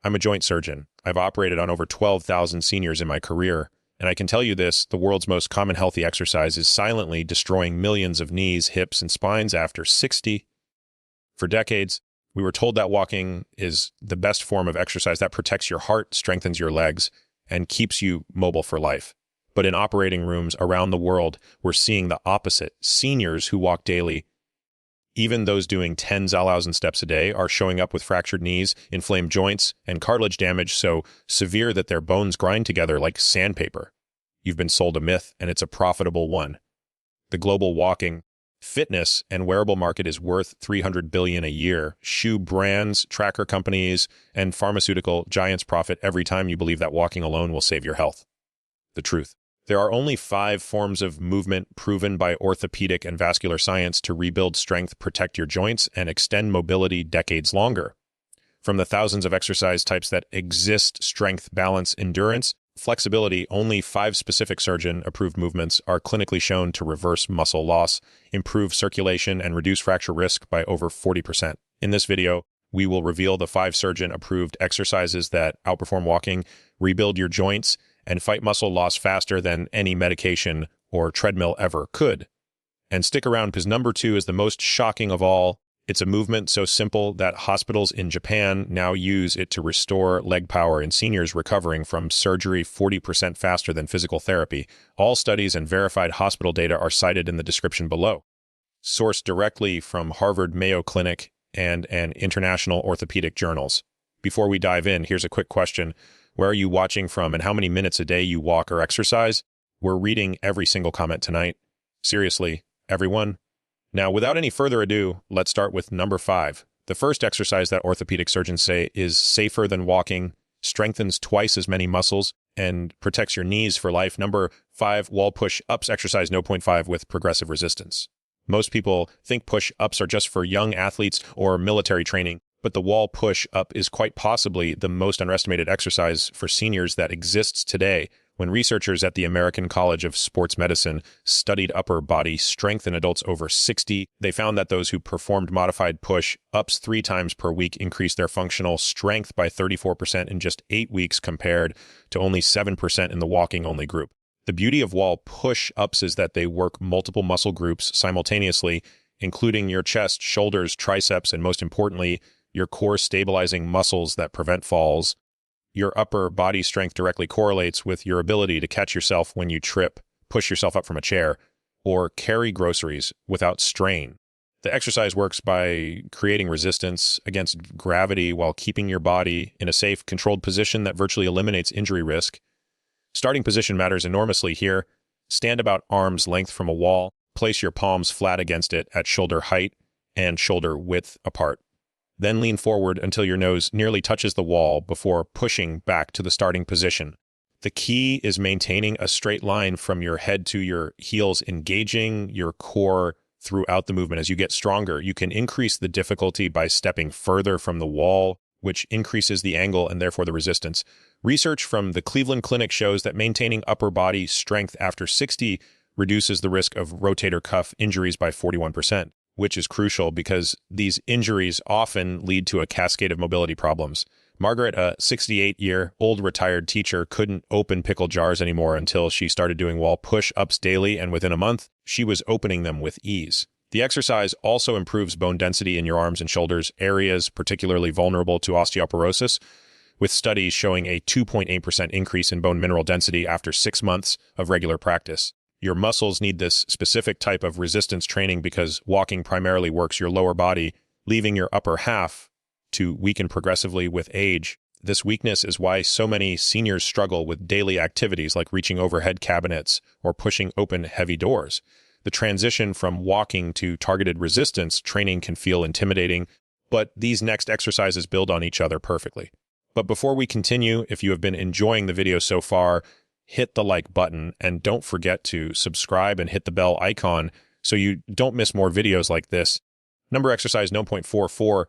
I'm a joint surgeon. I've operated on over 12,000 seniors in my career, and I can tell you this, the world's most common healthy exercise is silently destroying millions of knees, hips, and spines after 60. For decades, we were told that walking is the best form of exercise that protects your heart, strengthens your legs, and keeps you mobile for life. But in operating rooms around the world, we're seeing the opposite. Seniors who walk daily, even those doing 10,000 steps a day, are showing up with fractured knees, inflamed joints, and cartilage damage so severe that their bones grind together like sandpaper. You've been sold a myth, and it's a profitable one. The global walking, fitness, and wearable market is worth $300 billion a year. Shoe brands, tracker companies, and pharmaceutical giants profit every time you believe that walking alone will save your health. The truth. There are only 5 forms of movement proven by orthopedic and vascular science to rebuild strength, protect your joints, and extend mobility decades longer. From the thousands of exercise types that exist, strength, balance, endurance, flexibility, only 5 specific surgeon-approved movements are clinically shown to reverse muscle loss, improve circulation, and reduce fracture risk by over 40%. In this video, we will reveal the 5 surgeon-approved exercises that outperform walking, rebuild your joints, and fight muscle loss faster than any medication or treadmill ever could. And stick around because number 2 is the most shocking of all. It's a movement so simple that hospitals in Japan now use it to restore leg power in seniors recovering from surgery 40% faster than physical therapy. All studies and verified hospital data are cited in the description below. Sourced directly from Harvard Mayo Clinic and international orthopedic journals. Before we dive in, here's a quick question. Where are you watching from and how many minutes a day you walk or exercise? We're reading every single comment tonight. Seriously, everyone. Now, without any further ado, let's start with number 5. The first exercise that orthopedic surgeons say is safer than walking, strengthens twice as many muscles, and protects your knees for life. Number 5, wall push-ups exercise 0.5 with progressive resistance. Most people think push-ups are just for young athletes or military training, but the wall push-up is quite possibly the most underestimated exercise for seniors that exists today. When researchers at the American College of Sports Medicine studied upper body strength in adults over 60, they found that those who performed modified push-ups 3 times per week increased their functional strength by 34% in just 8 weeks compared to only 7% in the walking-only group. The beauty of wall push-ups is that they work multiple muscle groups simultaneously, including your chest, shoulders, triceps, and most importantly, your core stabilizing muscles that prevent falls. Your upper body strength directly correlates with your ability to catch yourself when you trip, push yourself up from a chair, or carry groceries without strain. The exercise works by creating resistance against gravity while keeping your body in a safe, controlled position that virtually eliminates injury risk. Starting position matters enormously here. Stand about arm's length from a wall. Place your palms flat against it at shoulder height and shoulder width apart. Then lean forward until your nose nearly touches the wall before pushing back to the starting position. The key is maintaining a straight line from your head to your heels, engaging your core throughout the movement. As you get stronger, you can increase the difficulty by stepping further from the wall, which increases the angle and therefore the resistance. Research from the Cleveland Clinic shows that maintaining upper body strength after 60 reduces the risk of rotator cuff injuries by 41%. Which is crucial because these injuries often lead to a cascade of mobility problems. Margaret, a 68-year-old retired teacher, couldn't open pickle jars anymore until she started doing wall push-ups daily, and within a month, she was opening them with ease. The exercise also improves bone density in your arms and shoulders, areas particularly vulnerable to osteoporosis, with studies showing a 2.8% increase in bone mineral density after 6 months of regular practice. Your muscles need this specific type of resistance training because walking primarily works your lower body, leaving your upper half to weaken progressively with age. This weakness is why so many seniors struggle with daily activities like reaching overhead cabinets or pushing open heavy doors. The transition from walking to targeted resistance training can feel intimidating, but these next exercises build on each other perfectly. But before we continue, if you have been enjoying the video so far, hit the like button and don't forget to subscribe and hit the bell icon so you don't miss more videos like this. Number exercise 0.44,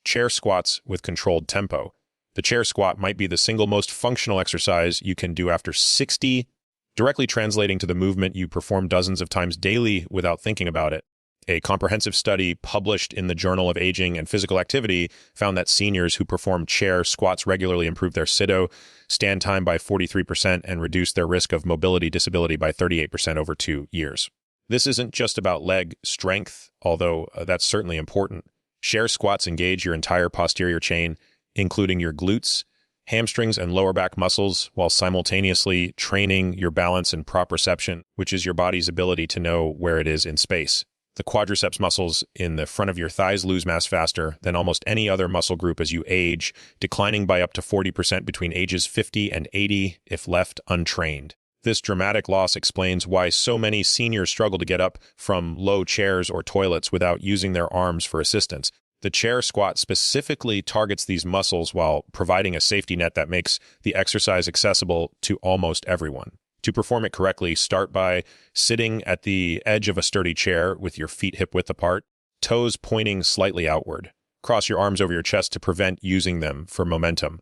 chair squats with controlled tempo. The chair squat might be the single most functional exercise you can do after 60, directly translating to the movement you perform dozens of times daily without thinking about it. A comprehensive study published in the Journal of Aging and Physical Activity found that seniors who performed chair squats regularly improved their stand time by 43% and reduced their risk of mobility disability by 38% over 2 years. This isn't just about leg strength, although that's certainly important. Chair squats engage your entire posterior chain, including your glutes, hamstrings, and lower back muscles, while simultaneously training your balance and proprioception, which is your body's ability to know where it is in space. The quadriceps muscles in the front of your thighs lose mass faster than almost any other muscle group as you age, declining by up to 40% between ages 50 and 80 if left untrained. This dramatic loss explains why so many seniors struggle to get up from low chairs or toilets without using their arms for assistance. The chair squat specifically targets these muscles while providing a safety net that makes the exercise accessible to almost everyone. To perform it correctly, start by sitting at the edge of a sturdy chair with your feet hip-width apart, toes pointing slightly outward. Cross your arms over your chest to prevent using them for momentum.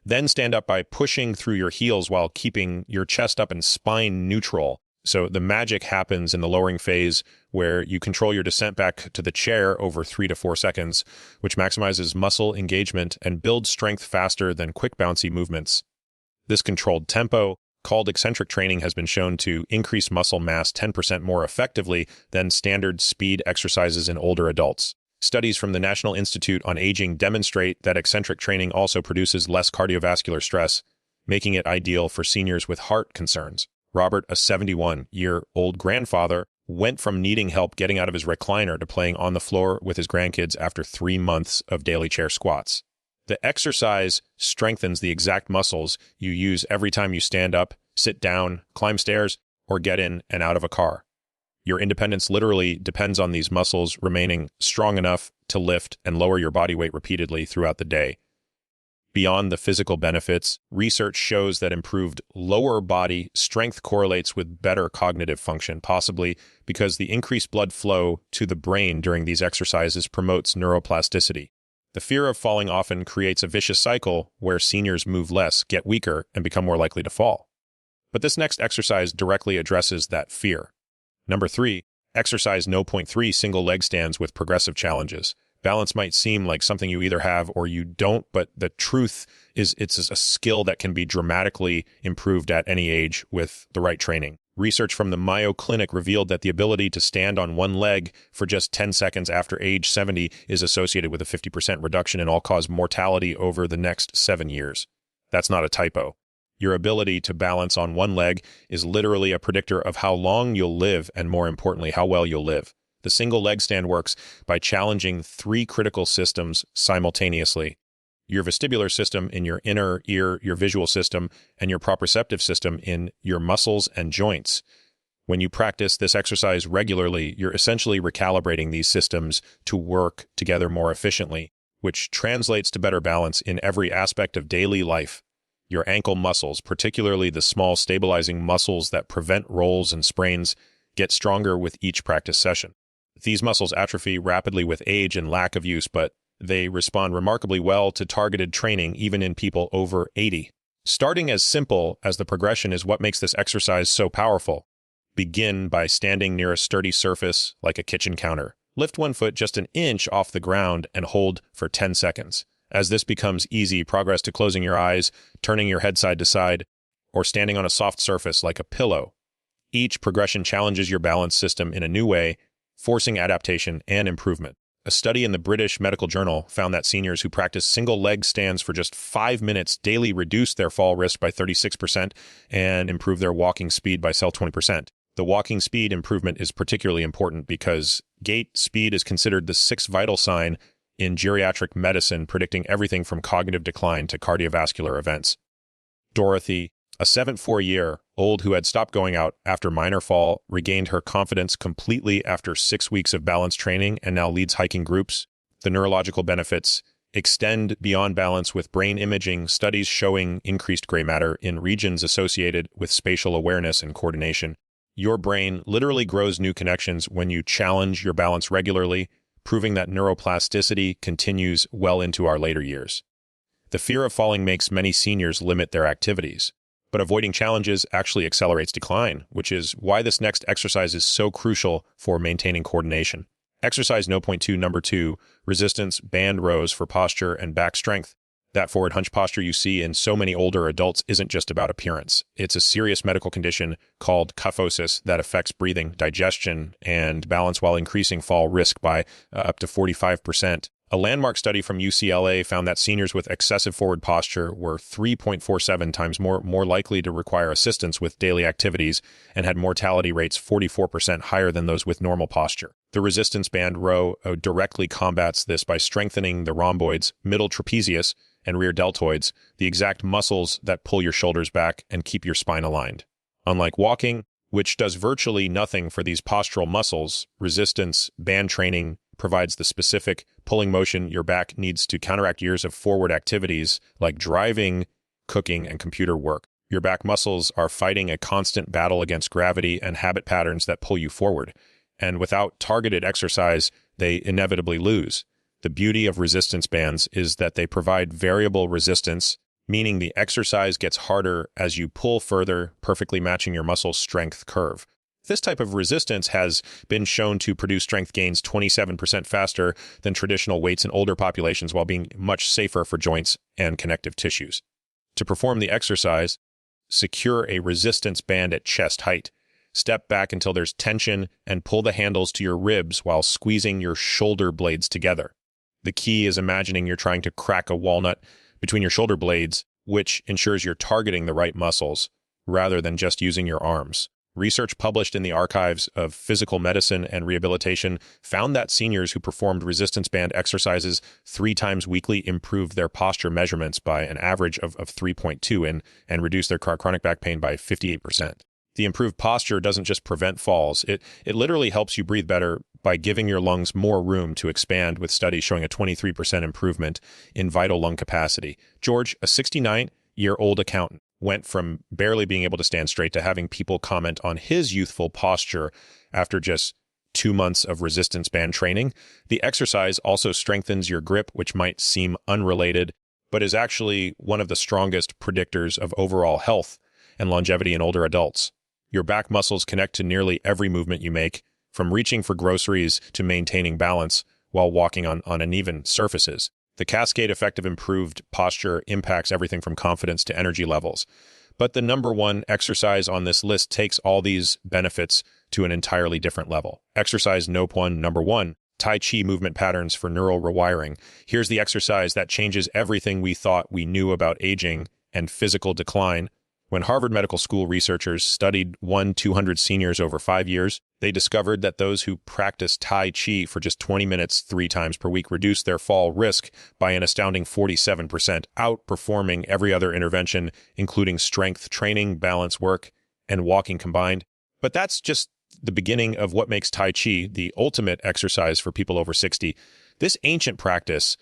Then stand up by pushing through your heels while keeping your chest up and spine neutral. So the magic happens in the lowering phase where you control your descent back to the chair over 3 to 4 seconds, which maximizes muscle engagement and builds strength faster than quick bouncy movements. This controlled tempo, called eccentric training, has been shown to increase muscle mass 10% more effectively than standard speed exercises in older adults. Studies from the National Institute on Aging demonstrate that eccentric training also produces less cardiovascular stress, making it ideal for seniors with heart concerns. Robert, a 71-year-old grandfather, went from needing help getting out of his recliner to playing on the floor with his grandkids after 3 months of daily chair squats. The exercise strengthens the exact muscles you use every time you stand up, sit down, climb stairs, or get in and out of a car. Your independence literally depends on these muscles remaining strong enough to lift and lower your body weight repeatedly throughout the day. Beyond the physical benefits, research shows that improved lower body strength correlates with better cognitive function, possibly because the increased blood flow to the brain during these exercises promotes neuroplasticity. The fear of falling often creates a vicious cycle where seniors move less, get weaker, and become more likely to fall. But this next exercise directly addresses that fear. Number 3, exercise 0.3 single leg stands with progressive challenges. Balance might seem like something you either have or you don't, but the truth is it's a skill that can be dramatically improved at any age with the right training. Research from the Mayo Clinic revealed that the ability to stand on one leg for just 10 seconds after age 70 is associated with a 50% reduction in all-cause mortality over the next 7 years. That's not a typo. Your ability to balance on one leg is literally a predictor of how long you'll live and, more importantly, how well you'll live. The single leg stand works by challenging 3 critical systems simultaneously: your vestibular system in your inner ear, your visual system, and your proprioceptive system in your muscles and joints. When you practice this exercise regularly, you're essentially recalibrating these systems to work together more efficiently, which translates to better balance in every aspect of daily life. Your ankle muscles, particularly the small stabilizing muscles that prevent rolls and sprains, get stronger with each practice session. These muscles atrophy rapidly with age and lack of use, but they respond remarkably well to targeted training even in people over 80. Starting as simple as the progression is what makes this exercise so powerful. Begin by standing near a sturdy surface like a kitchen counter. Lift one foot just an inch off the ground and hold for 10 seconds. As this becomes easy, progress to closing your eyes, turning your head side to side, or standing on a soft surface like a pillow. Each progression challenges your balance system in a new way, forcing adaptation and improvement. A study in the British Medical Journal found that seniors who practice single leg stands for just 5 minutes daily reduced their fall risk by 36% and improved their walking speed by 20%. The walking speed improvement is particularly important because gait speed is considered the 6th vital sign in geriatric medicine, predicting everything from cognitive decline to cardiovascular events. Dorothy, a 74-year-old who had stopped going out after minor fall, regained her confidence completely after 6 weeks of balance training and now leads hiking groups. The neurological benefits extend beyond balance, with brain imaging studies showing increased gray matter in regions associated with spatial awareness and coordination. Your brain literally grows new connections when you challenge your balance regularly, proving that neuroplasticity continues well into our later years. The fear of falling makes many seniors limit their activities. But avoiding challenges actually accelerates decline, which is why this next exercise is so crucial for maintaining coordination. Exercise 0.2 number 2, resistance band rows for posture and back strength. That forward hunch posture you see in so many older adults isn't just about appearance. It's a serious medical condition called kyphosis that affects breathing, digestion, and balance while increasing fall risk by up to 45%. A landmark study from UCLA found that seniors with excessive forward posture were 3.47 times more likely to require assistance with daily activities and had mortality rates 44% higher than those with normal posture. The resistance band row directly combats this by strengthening the rhomboids, middle trapezius, and rear deltoids, the exact muscles that pull your shoulders back and keep your spine aligned. Unlike walking, which does virtually nothing for these postural muscles, resistance band training provides the specific pulling motion your back needs to counteract years of forward activities like driving, cooking, and computer work. Your back muscles are fighting a constant battle against gravity and habit patterns that pull you forward, and without targeted exercise, they inevitably lose. The beauty of resistance bands is that they provide variable resistance, meaning the exercise gets harder as you pull further, perfectly matching your muscle strength curve. This type of resistance has been shown to produce strength gains 27% faster than traditional weights in older populations while being much safer for joints and connective tissues. To perform the exercise, secure a resistance band at chest height. Step back until there's tension and pull the handles to your ribs while squeezing your shoulder blades together. The key is imagining you're trying to crack a walnut between your shoulder blades, which ensures you're targeting the right muscles rather than just using your arms. Research published in the Archives of Physical Medicine and Rehabilitation found that seniors who performed resistance band exercises 3 times weekly improved their posture measurements by an average of 3.2 and reduced their chronic back pain by 58%. The improved posture doesn't just prevent falls. It literally helps you breathe better by giving your lungs more room to expand, with studies showing a 23% improvement in vital lung capacity. George, a 69-year-old accountant, went from barely being able to stand straight to having people comment on his youthful posture after just 2 months of resistance band training. The exercise also strengthens your grip, which might seem unrelated, but is actually one of the strongest predictors of overall health and longevity in older adults. Your back muscles connect to nearly every movement you make, from reaching for groceries to maintaining balance while walking on uneven surfaces. The cascade effect of improved posture impacts everything from confidence to energy levels. But the number one exercise on this list takes all these benefits to an entirely different level. Exercise number 1, Tai Chi movement patterns for neural rewiring. Here's the exercise that changes everything we thought we knew about aging and physical decline. When Harvard Medical School researchers studied 200 seniors over 5 years, they discovered that those who practiced Tai Chi for just 20 minutes 3 times per week reduced their fall risk by an astounding 47%, outperforming every other intervention, including strength training, balance work, and walking combined. But that's just the beginning of what makes Tai Chi the ultimate exercise for people over 60. This ancient practice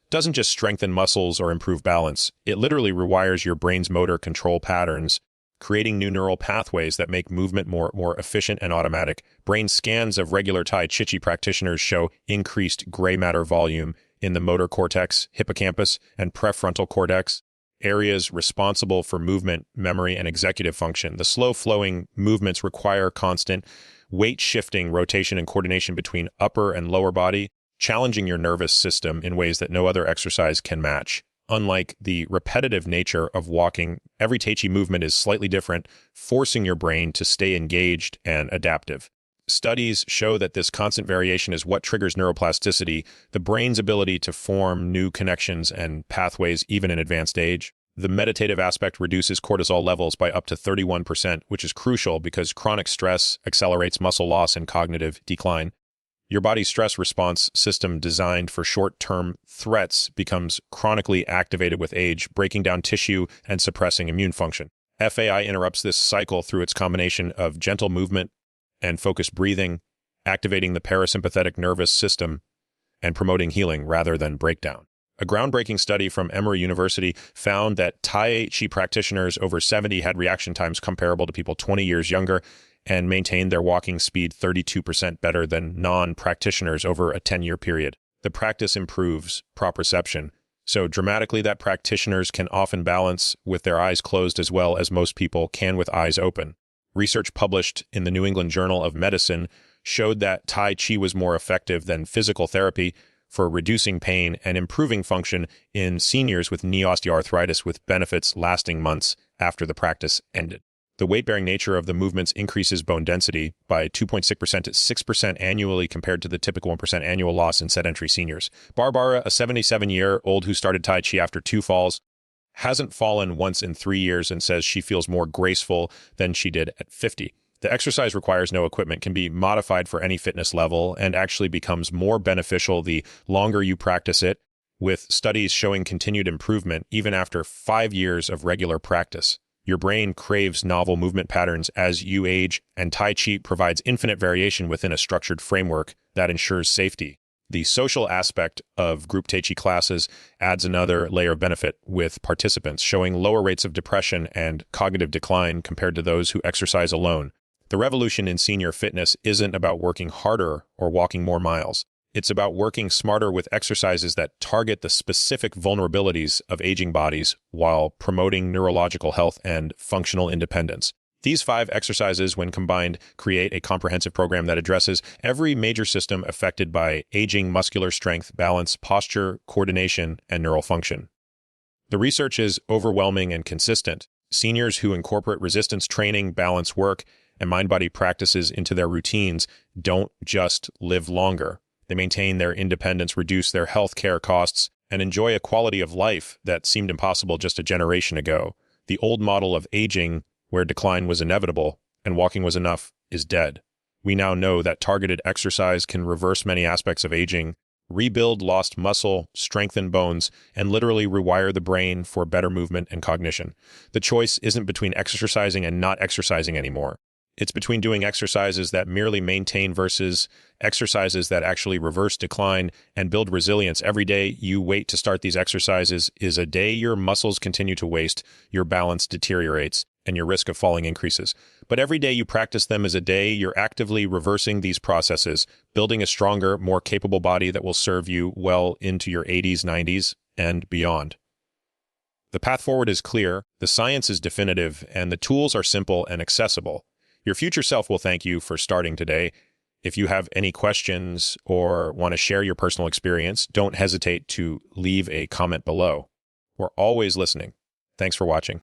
doesn't just strengthen muscles or improve balance. It literally rewires your brain's motor control patterns, creating new neural pathways that make movement more efficient and automatic. Brain scans of regular Tai Chi practitioners show increased gray matter volume in the motor cortex, hippocampus, and prefrontal cortex, areas responsible for movement, memory, and executive function. The slow-flowing movements require constant weight-shifting, rotation, and coordination between upper and lower body, challenging your nervous system in ways that no other exercise can match. Unlike the repetitive nature of walking, every Tai Chi movement is slightly different, forcing your brain to stay engaged and adaptive. Studies show that this constant variation is what triggers neuroplasticity, the brain's ability to form new connections and pathways even in advanced age. The meditative aspect reduces cortisol levels by up to 31%, which is crucial because chronic stress accelerates muscle loss and cognitive decline. Your body's stress response system, designed for short-term threats, becomes chronically activated with age, breaking down tissue and suppressing immune function. FAI interrupts this cycle through its combination of gentle movement and focused breathing, activating the parasympathetic nervous system and promoting healing rather than breakdown. A groundbreaking study from Emory University found that Tai Chi practitioners over 70 had reaction times comparable to people 20 years younger and maintained their walking speed 32% better than non-practitioners over a 10-year period. The practice improves proprioception so dramatically that practitioners can often balance with their eyes closed as well as most people can with eyes open. Research published in the New England Journal of Medicine showed that Tai Chi was more effective than physical therapy for reducing pain and improving function in seniors with knee osteoarthritis, with benefits lasting months after the practice ended. The weight-bearing nature of the movements increases bone density by 2.6% to 6% annually compared to the typical 1% annual loss in sedentary seniors. Barbara, a 77-year-old who started Tai Chi after 2 falls, hasn't fallen once in 3 years and says she feels more graceful than she did at 50. The exercise requires no equipment, can be modified for any fitness level, and actually becomes more beneficial the longer you practice it, with studies showing continued improvement even after 5 years of regular practice. Your brain craves novel movement patterns as you age, and Tai Chi provides infinite variation within a structured framework that ensures safety. The social aspect of group Tai Chi classes adds another layer of benefit, with participants showing lower rates of depression and cognitive decline compared to those who exercise alone. The revolution in senior fitness isn't about working harder or walking more miles. It's about working smarter with exercises that target the specific vulnerabilities of aging bodies while promoting neurological health and functional independence. These 5 exercises, when combined, create a comprehensive program that addresses every major system affected by aging: muscular strength, balance, posture, coordination, and neural function. The research is overwhelming and consistent. Seniors who incorporate resistance training, balance work, and mind-body practices into their routines don't just live longer. They maintain their independence, reduce their health care costs, and enjoy a quality of life that seemed impossible just a generation ago. The old model of aging, where decline was inevitable and walking was enough, is dead. We now know that targeted exercise can reverse many aspects of aging, rebuild lost muscle, strengthen bones, and literally rewire the brain for better movement and cognition. The choice isn't between exercising and not exercising anymore. It's between doing exercises that merely maintain versus exercises that actually reverse decline and build resilience. Every day you wait to start these exercises is a day your muscles continue to waste, your balance deteriorates, and your risk of falling increases. But every day you practice them is a day you're actively reversing these processes, building a stronger, more capable body that will serve you well into your 80s, 90s, and beyond. The path forward is clear, the science is definitive, and the tools are simple and accessible. Your future self will thank you for starting today. If you have any questions or want to share your personal experience, don't hesitate to leave a comment below. We're always listening. Thanks for watching.